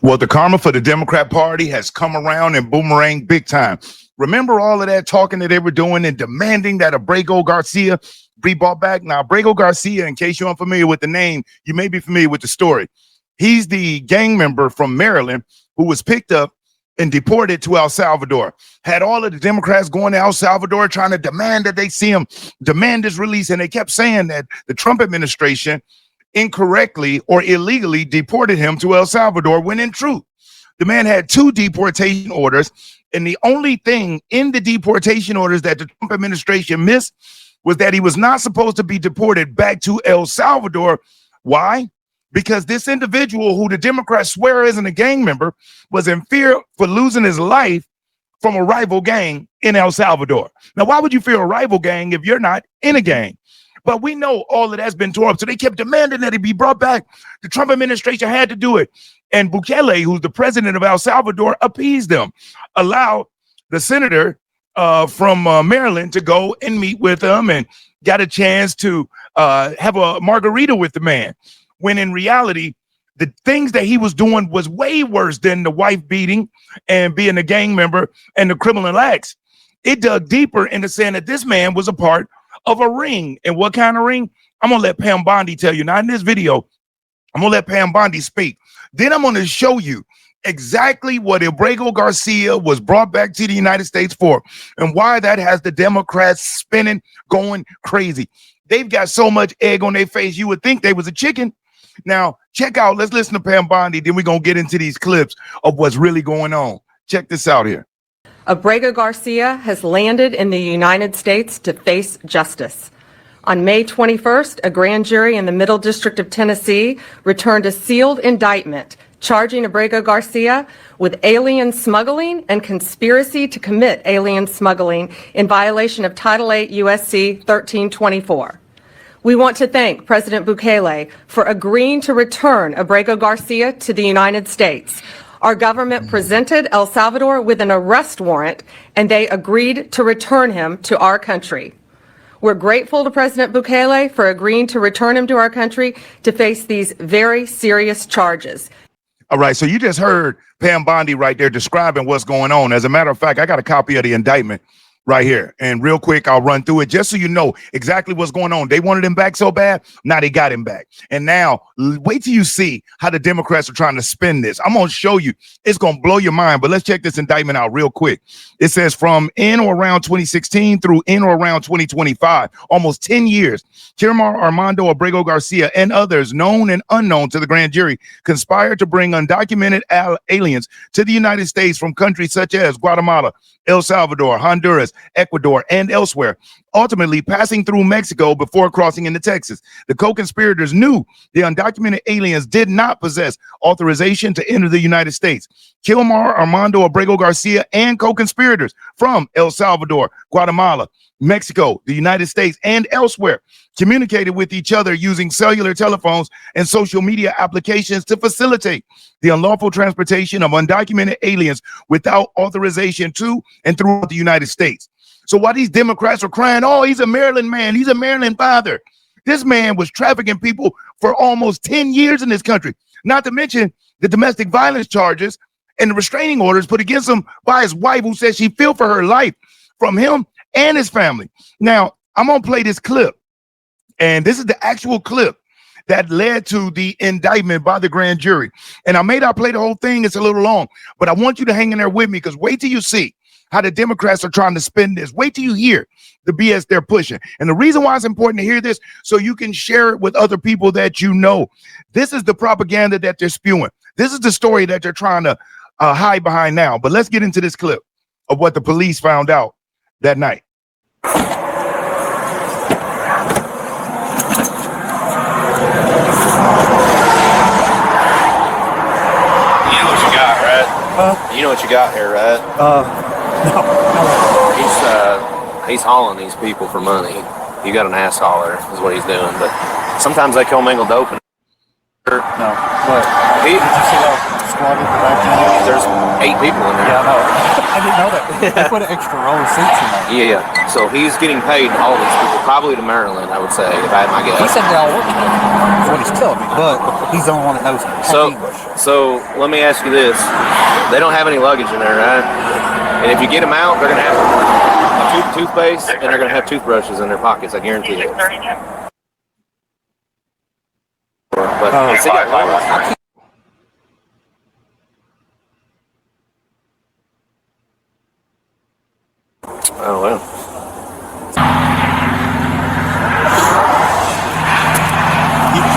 Well, the karma for the Democrat Party has come around and boomerang big time. Remember all of that talking that they were doing and demanding that Agrego Garcia be brought back? Now, Agrego Garcia, in case you're unfamiliar with the name, you may be familiar with the story. He's the gang member from Maryland who was picked up and deported to El Salvador. Had all of the Democrats going to El Salvador trying to demand that they see him, demand his release. And they kept saying that the Trump administration incorrectly or illegally deported him to El Salvador, when in truth, the man had 2 deportation orders. And the only thing in the deportation orders that the Trump administration missed was that he was not supposed to be deported back to El Salvador. Why? Because this individual, who the Democrats swear isn't a gang member, was in fear for losing his life from a rival gang in El Salvador. Now, why would you fear a rival gang if you're not in a gang? But we know all of that's been torn up. So they kept demanding that he be brought back. The Trump administration had to do it. And Bukele, who's the president of El Salvador, appeased them, allowed the senator from Maryland to go and meet with him and got a chance to have a margarita with the man. When in reality, the things that he was doing was way worse than the wife beating and being a gang member and the criminal acts. It dug deeper into saying that this man was a part of a ring. And what kind of ring? I'm going to let Pam Bondi tell you. Now, in this video, I'm going to let Pam Bondi speak. Then I'm going to show you exactly what Agrego Garcia was brought back to the United States for and why that has the Democrats spinning, going crazy. They've got so much egg on their face, you would think they was a chicken. Now, check out, let's listen to Pam Bondi, then we're going to get into these clips of what's really going on. Check this out here. Agrego Garcia has landed in the United States to face justice. On May 21st, a grand jury in the Middle District of Tennessee returned a sealed indictment charging Agrego Garcia with alien smuggling and conspiracy to commit alien smuggling in violation of Title 8 U.S.C. 1324. We want to thank President Bukele for agreeing to return Agrego Garcia to the United States. Our government presented El Salvador with an arrest warrant, and they agreed to return him to our country. We're grateful to President Bukele for agreeing to return him to our country to face these very serious charges. All right, so you just heard Pam Bondi right there describing what's going on. As a matter of fact, I got a copy of the indictment right here. And real quick, I'll run through it just so you know exactly what's going on. They wanted him back so bad. Now they got him back. And now wait till you see how the Democrats are trying to spin this. I'm going to show you. It's going to blow your mind. But let's check this indictment out real quick. It says from in or around 2016 through in or around 2025, almost 10 years, Kilmar Armando Agrego Garcia and others known and unknown to the grand jury conspired to bring undocumented aliens to the United States from countries such as Guatemala, El Salvador, Honduras, Ecuador, and elsewhere, ultimately passing through Mexico before crossing into Texas. The co-conspirators knew the undocumented aliens did not possess authorization to enter the United States. Kilmar Armando Agrego Garcia and co-conspirators from El Salvador, Guatemala, Mexico, the United States, and elsewhere communicated with each other using cellular telephones and social media applications to facilitate the unlawful transportation of undocumented aliens without authorization to and throughout the United States. So while these Democrats are crying, oh, he's a Maryland man, he's a Maryland father, this man was trafficking people for almost 10 years in this country, not to mention the domestic violence charges and the restraining orders put against him by his wife, who says she feared for her life from him and his family. Now, I'm going to play this clip, and this is the actual clip that led to the indictment by the grand jury. And I may not play the whole thing, it's a little long, but I want you to hang in there with me, because wait till you see how the Democrats are trying to spin this. Wait till you hear the BS they're pushing. And the reason why it's important to hear this, so you can share it with other people that you know. This is the propaganda that they're spewing. This is the story that they're trying to hide behind now. But let's get into this clip of what the police found out that night. You know what you got here, right? No. He's hauling these people for money. You got an ass hauler is what he's doing, but sometimes they commingle dope. No. What? Did you see that squad at the back? 8 people in there. Yeah, I know. I didn't know that. They put an extra row of seats in there. Yeah. So he's getting paid all these people, probably to Maryland, I would say, if I had my guess. He said they all work together. That's what he's telling me. But he's the only one that knows English. So let me ask you this. They don't have any luggage in there, right? And if you get them out, they're going to have a toothpaste and they're going to have toothbrushes in their pockets, I guarantee it. But oh, well.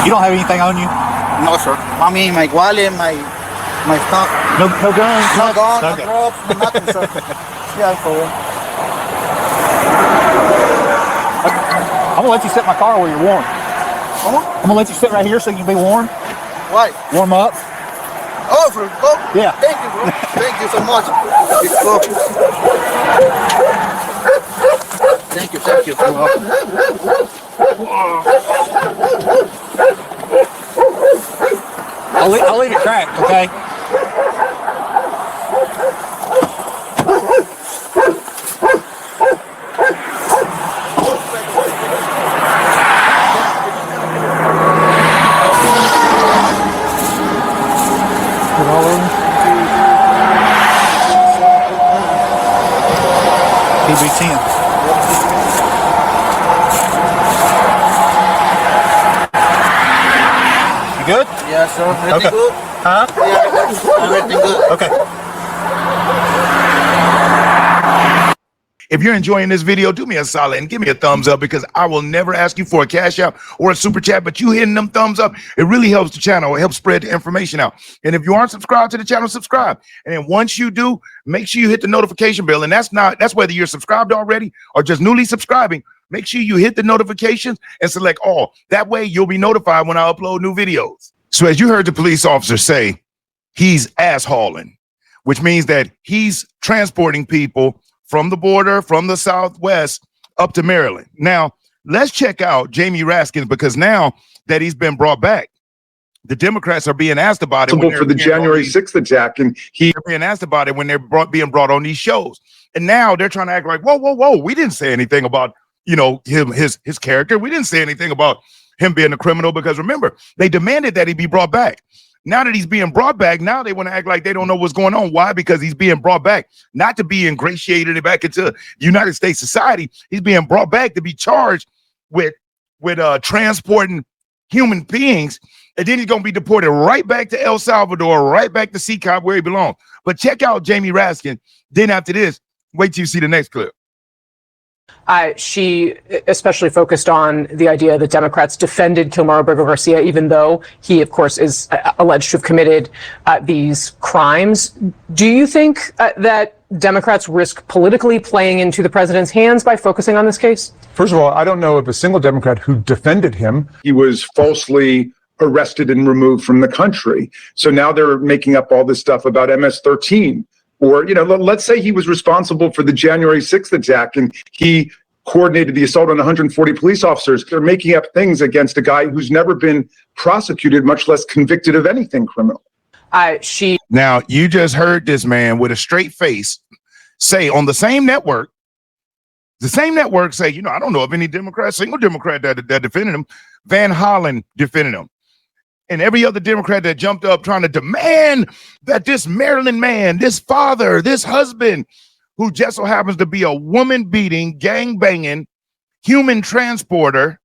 You don't have anything on you? No, sir. I mean, my wallet, my stuff. No guns? No gun, no Okay. drugs, no nothing, sir. Yeah, for real. I'm going to let you sit in my car where you're warm. Come on. I'm going to let you sit right here so you can be warm. Why? Warm up. Oh, for coke? Yeah. Thank you, bro. Thank you so much. It's coke. Thank you, thank you. You're welcome. I'll leave it cracked, okay? PB10. You good? Yeah, sir. Everything Okay. good? Huh? Yeah, everything good. Okay. If you're enjoying this video, do me a solid and give me a thumbs up, because I will never ask you for a cash app or a super chat, but you hitting them thumbs up, it really helps the channel. It helps spread the information out. And if you aren't subscribed to the channel, subscribe. And then once you do, make sure you hit the notification bell. And that's whether you're subscribed already or just newly subscribing. Make sure you hit the notifications and select all. That way you'll be notified when I upload new videos. So as you heard the police officer say, he's ass hauling, which means that he's transporting people from the border, from the Southwest up to Maryland. Now, let's check out Jamie Raskins, because now that he's been brought back, the Democrats are being asked about it. For the January 6th attack, and they're being asked about it when they're being brought on these shows. And now they're trying to act like, whoa, we didn't say anything about, his character. We didn't say anything about him being a criminal, because remember, they demanded that he be brought back. Now that he's being brought back, now they want to act like they don't know what's going on. Why? Because he's being brought back, not to be ingratiated back into United States society. He's being brought back to be charged with transporting human beings. And then he's going to be deported right back to El Salvador, right back to CCOP where he belongs. But check out Jamie Raskin. Then after this, wait till you see the next clip. She especially focused on the idea that Democrats defended Kilmar Agrego Garcia, even though he, of course, is alleged to have committed these crimes. Do you think that Democrats risk politically playing into the president's hands by focusing on this case? first of all, I don't know of a single Democrat who defended him. He was falsely arrested and removed from the country. So now they're making up all this stuff about MS-13. Or, let's say he was responsible for the January 6th attack and he coordinated the assault on 140 police officers. They're making up things against a guy who's never been prosecuted, much less convicted of anything criminal. Now, you just heard this man with a straight face say on the same network say, I don't know of any Democrat, single Democrat that defended him. Van Hollen defended him. And every other Democrat that jumped up trying to demand that this Maryland man, this father, this husband, who just so happens to be a woman-beating, gang-banging, human transporter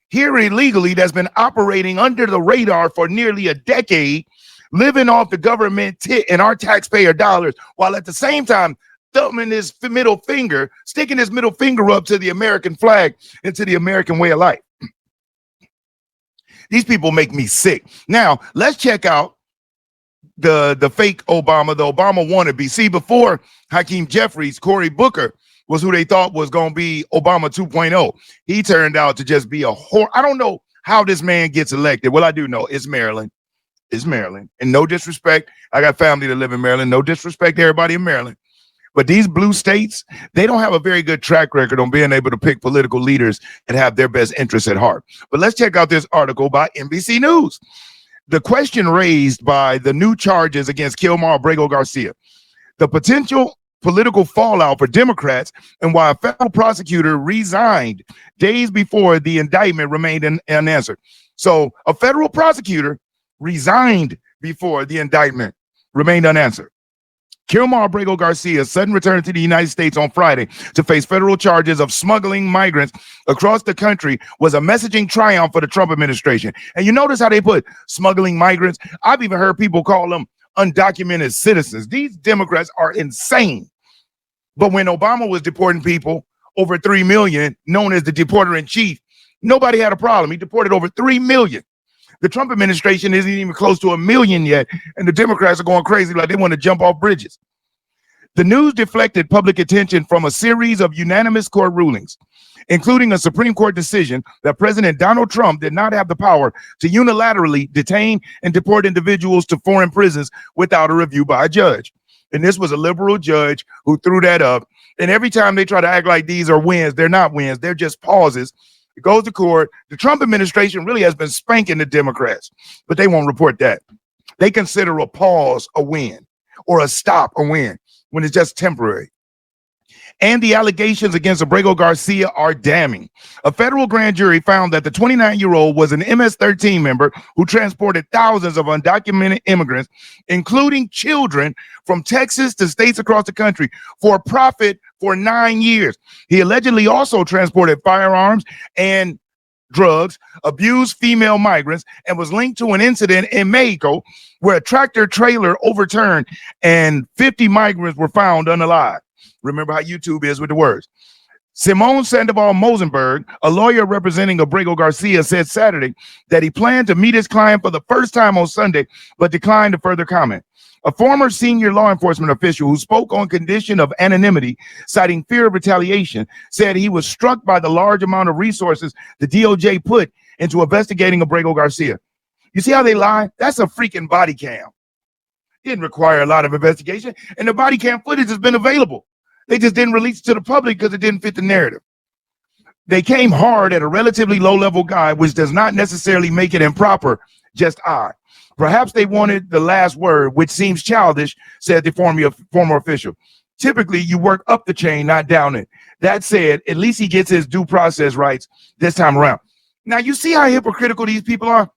here illegally that's been operating under the radar for nearly a decade, living off the government tit and our taxpayer dollars, while at the same time thumbing his middle finger, sticking his middle finger up to the American flag and to the American way of life. These people make me sick. Now, let's check out the fake Obama, the Obama wannabe. See, before Hakeem Jeffries, Cory Booker was who they thought was going to be Obama 2.0. He turned out to just be a whore. I don't know how this man gets elected. Well, I do know it's Maryland. It's Maryland. And no disrespect, I got family that live in Maryland. No disrespect to everybody in Maryland. But these blue states, they don't have a very good track record on being able to pick political leaders that have their best interests at heart. But let's check out this article by NBC News. The question raised by the new charges against Kilmar Agrego Garcia. the potential political fallout for Democrats and why a federal prosecutor resigned days before the indictment remained unanswered. So a federal prosecutor resigned before the indictment remained unanswered. Kilmar Agrego Garcia's sudden return to the United States on Friday to face federal charges of smuggling migrants across the country was a messaging triumph for the Trump administration. And you notice how they put smuggling migrants? I've even heard people call them undocumented citizens. These Democrats are insane. But when Obama was deporting people, over 3 million, known as the deporter in chief, nobody had a problem. He deported over 3 million. The Trump administration isn't even close to 1 million yet, and the Democrats are going crazy like they want to jump off bridges. The news deflected public attention from a series of unanimous court rulings, including a Supreme Court decision that President Donald Trump did not have the power to unilaterally detain and deport individuals to foreign prisons without a review by a judge. And this was a liberal judge who threw that up. And every time they try to act like these are wins, they're not wins, they're just pauses. It goes to court. The Trump administration really has been spanking the Democrats, but they won't report that. They consider a pause a win or a stop a win when it's just temporary. And the allegations against Agrego Garcia are damning. A federal grand jury found that the 29-year-old was an MS-13 member who transported thousands of undocumented immigrants, including children, from Texas to states across the country for profit for 9 years. He allegedly also transported firearms and drugs, abused female migrants, and was linked to an incident in Mexico where a tractor trailer overturned and 50 migrants were found unalive. Remember how YouTube is with the words. Simone Sandoval Mosenberg, a lawyer representing Agrego Garcia, said Saturday that he planned to meet his client for the first time on Sunday, but declined to further comment. A former senior law enforcement official who spoke on condition of anonymity, citing fear of retaliation, said he was struck by the large amount of resources the DOJ put into investigating Agrego Garcia. You see how they lie? That's a freaking body cam. It didn't require a lot of investigation, and the body cam footage has been available. They just didn't release it to the public because it didn't fit the narrative. They came hard at a relatively low-level guy, which does not necessarily make it improper, just odd. Perhaps they wanted the last word, which seems childish, said the former official. Typically, you work up the chain, not down it. That said, at least he gets his due process rights this time around. Now, you see how hypocritical these people are?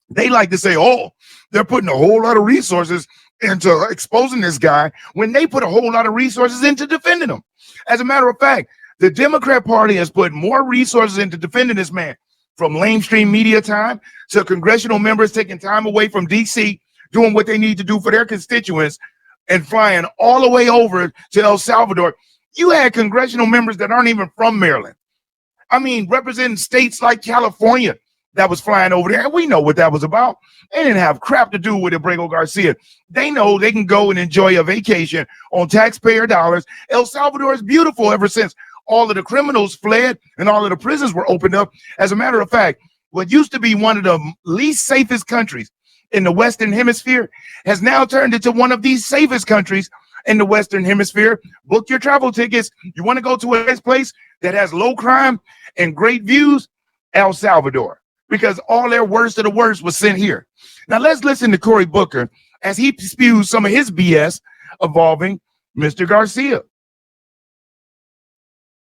They like to say, oh, they're putting a whole lot of resources into exposing this guy when they put a whole lot of resources into defending him. As a matter of fact, the Democrat Party has put more resources into defending this man, from mainstream media time to congressional members taking time away from DC, doing what they need to do for their constituents and flying all the way over to El Salvador. You had congressional members that aren't even from Maryland. I mean, representing states like California that was flying over there. And we know what that was about. They didn't have crap to do with Agrego Garcia. They know they can go and enjoy a vacation on taxpayer dollars. El Salvador is beautiful ever since all of the criminals fled and all of the prisons were opened up. As a matter of fact, what used to be one of the least safest countries in the Western Hemisphere has now turned into one of the safest countries in the Western Hemisphere. Book your travel tickets. You want to go to a nice place that has low crime and great views? El Salvador. Because all their worst of the worst was sent here. Now let's listen to Cory Booker as he spews some of his BS involving Mr. Garcia.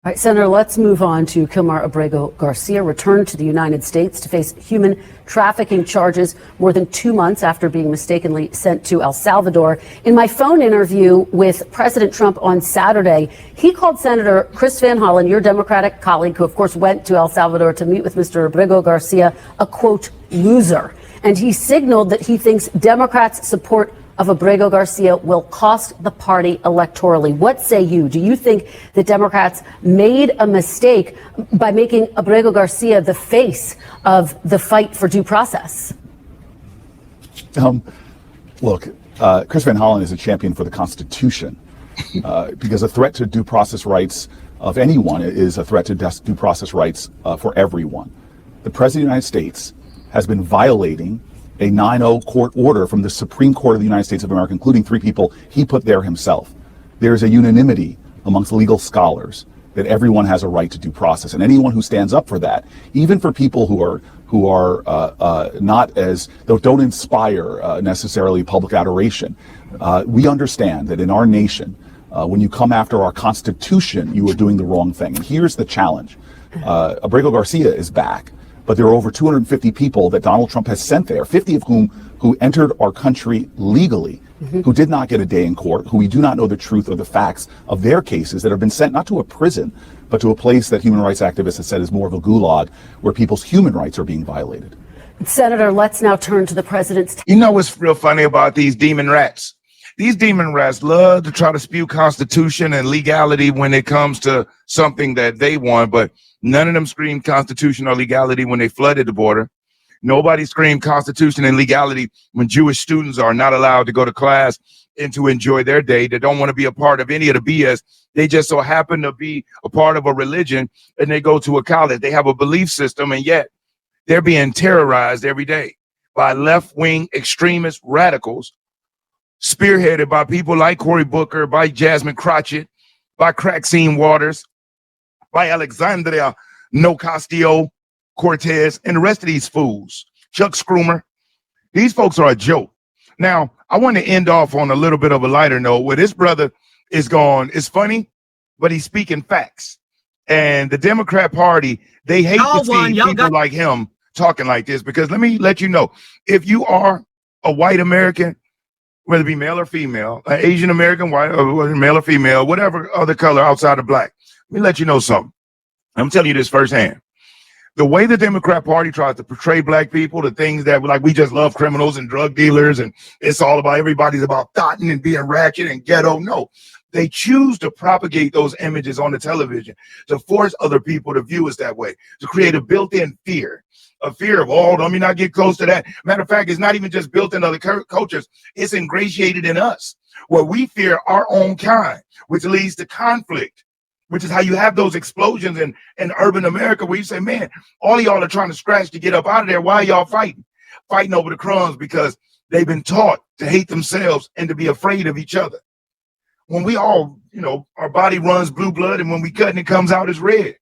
All right, Senator, let's move on to Kilmar Agrego Garcia, returned to the United States to face human trafficking charges more than 2 months after being mistakenly sent to El Salvador. In my phone interview with President Trump on Saturday, he called Senator Chris Van Hollen, your Democratic colleague, who of course went to El Salvador to meet with Mr. Agrego Garcia, a quote, loser. And he signaled that he thinks Democrats' support of Agrego Garcia will cost the party electorally. What say you? Do you think the Democrats made a mistake by making Agrego Garcia the face of the fight for due process? Look, Chris Van Hollen is a champion for the Constitution because a threat to due process rights of anyone is a threat to due process rights for everyone. The President of the United States has been violating a 9-0 court order from the Supreme Court of the United States of America, including 3 people he put there himself. There is a unanimity amongst legal scholars that everyone has a right to due process, and anyone who stands up for that, even for people who are not as, don't inspire necessarily public adoration. We understand that in our nation, when you come after our Constitution, you are doing the wrong thing. And here's the challenge. Agrego Garcia is back, but there are over 250 people that Donald Trump has sent there, 50 of whom who entered our country legally, who did not get a day in court, who we do not know the truth or the facts of their cases, that have been sent not to a prison, but to a place that human rights activists have said is more of a gulag, where people's human rights are being violated. Senator, let's now turn to the president's. You know what's real funny about these demon rats? These demon rats love to try to spew Constitution and legality when it comes to something that they want, but none of them scream Constitution or legality when they flooded the border. Nobody screamed Constitution and legality when Jewish students are not allowed to go to class and to enjoy their day. They don't want to be a part of any of the BS. They just so happen to be a part of a religion, and they go to a college. They have a belief system, and yet they're being terrorized every day by left-wing extremist radicals, spearheaded by people like Cory Booker, by Jasmine Crotchet, by Maxine Waters, by Alexandria Ocasio-Cortez, and the rest of these fools, Chuck Schumer. These folks are a joke. Now, I want to end off on a little bit of a lighter note where this brother is going, it's funny, but he's speaking facts. And the Democrat Party, they hate to see people like him talking like this, because let me let you know, if you are a white American, whether it be male or female, an Asian American, white, or male or female, whatever other color outside of black, let me let you know something. I'm telling you this firsthand. The way the Democrat Party tries to portray black people, the things that like we just love criminals and drug dealers, and it's all about everybody's about thotting and being ratchet and ghetto. No, they choose to propagate those images on the television to force other people to view us that way, to create a built-in fear. A fear of, oh, let me not get close to that. Matter of fact, it's not even just built in other cultures. It's ingratiated in us, where we fear our own kind, which leads to conflict, which is how you have those explosions in urban America, where you say, man, all of y'all are trying to scratch to get up out of there. Why are y'all fighting? Fighting over the crumbs because they've been taught to hate themselves and to be afraid of each other. When we all, you know, our body runs blue blood, and when we cut and it comes out as red.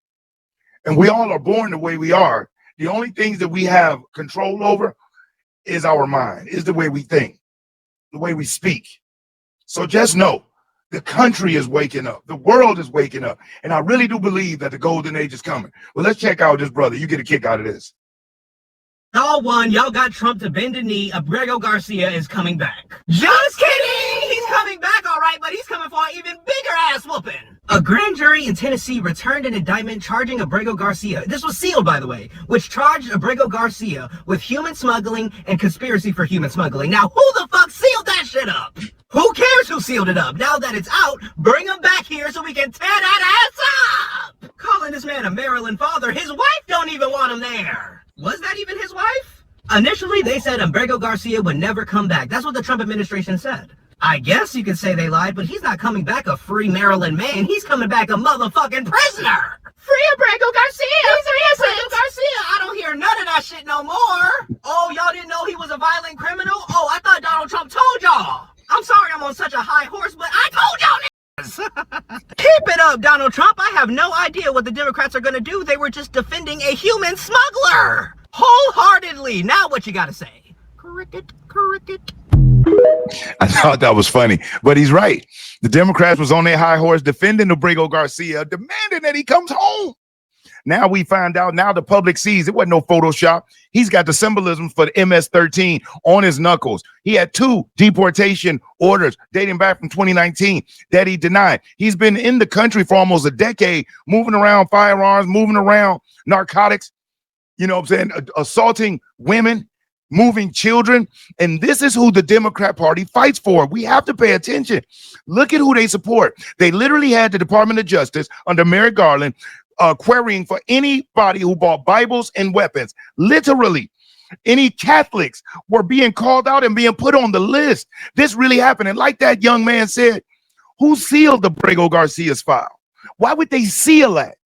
And we all are born the way we are. The only things that we have control over is our mind, is the way we think, the way we speak. So just know, the country is waking up. The world is waking up. And I really do believe that the golden age is coming. Well, let's check out this brother. You get a kick out of this. Y'all won. Y'all got Trump to bend a knee. Agrego Garcia is coming back. Just kidding! He's coming back, all right, but he's coming for an even bigger ass whooping. A grand jury in Tennessee returned an indictment charging Agrego Garcia, this was sealed by the way, which charged Agrego Garcia with human smuggling and conspiracy for human smuggling. Now, who the fuck sealed that shit up? Who cares who sealed it up? Now that it's out, bring him back here so we can tear that ass up! Calling this man a Maryland father, his wife don't even want him there. Was that even his wife? Initially, they said Agrego Garcia would never come back. That's what the Trump administration said. I guess you could say they lied, but he's not coming back a free Maryland man. He's coming back a motherfucking prisoner. Free Agrego Garcia! Free Agrego Garcia! I don't hear none of that shit no more. Oh, y'all didn't know he was a violent criminal? Oh, I thought Donald Trump told y'all. I'm sorry I'm on such a high horse, but I told y'all. Keep it up, Donald Trump. I have no idea what the Democrats are going to do. They were just defending a human smuggler. Wholeheartedly. Now what you got to say? Cricket, cricket. I thought that was funny, but he's right. The Democrats was on their high horse defending Agrego Garcia, demanding that he comes home. Now we find out, now the public sees it wasn't no Photoshop. He's got the symbolism for the MS-13 on his knuckles. He had 2 deportation orders dating back from 2019 that he denied. He's been in the country for almost a decade, moving around firearms, moving around narcotics, you know what I'm saying, assaulting women, moving children. And this is who the Democrat Party fights for. We have to pay attention. Look at who they support. They literally had the Department of Justice under Merrick Garland querying for anybody who bought Bibles and weapons. Literally, any Catholics were being called out and being put on the list. This really happened. And like that young man said, who sealed the Agrego Garcia's file? Why would they seal that?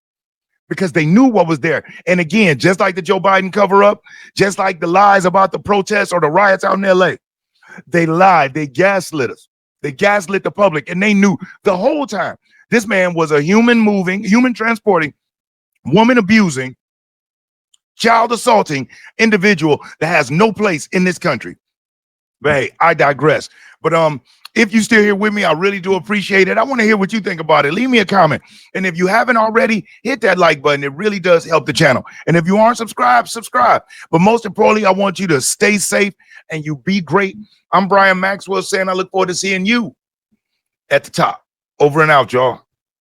Because they knew what was there. And again, just like the Joe Biden cover up, just like the lies about the protests or the riots out in LA, they lied. They gaslit us. They gaslit the public, and they knew the whole time. This man was a human moving, human transporting, woman abusing, child assaulting individual that has no place in this country. But hey, I digress. But if you still here with me, I really do appreciate it. I want to hear what you think about it. Leave me a comment. And if you haven't already, hit that like button. It really does help the channel. And if you aren't subscribed, subscribe. But most importantly, I want you to stay safe and you be great. I'm Brian Maxwell saying I look forward to seeing you at the top. Over and out, y'all.